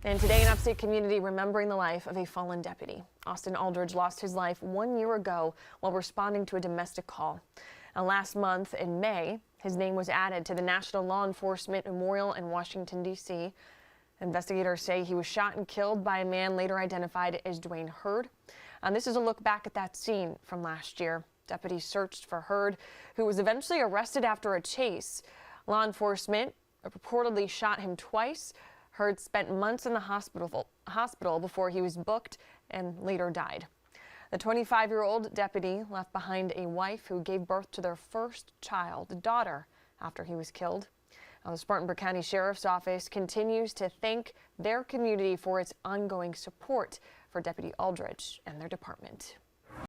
And today, an upstate community remembering the life of a fallen deputy. Austin Aldridge lost his life 1 year ago while responding to a domestic call. Now, last month in May, his name was added to the National Law Enforcement Memorial in Washington, D.C. Investigators say he was shot and killed by a man later identified as Dwayne Hurd. And this is a look back at that scene from last year. Deputies searched for Hurd, who was eventually arrested after a chase. Law enforcement reportedly shot him twice. Hurd spent months in the hospital before he was booked and later died. The 25-year-old deputy left behind a wife who gave birth to their first child, a daughter, after he was killed. Now, the Spartanburg County Sheriff's Office continues to thank their community for its ongoing support for Deputy Aldridge and their department.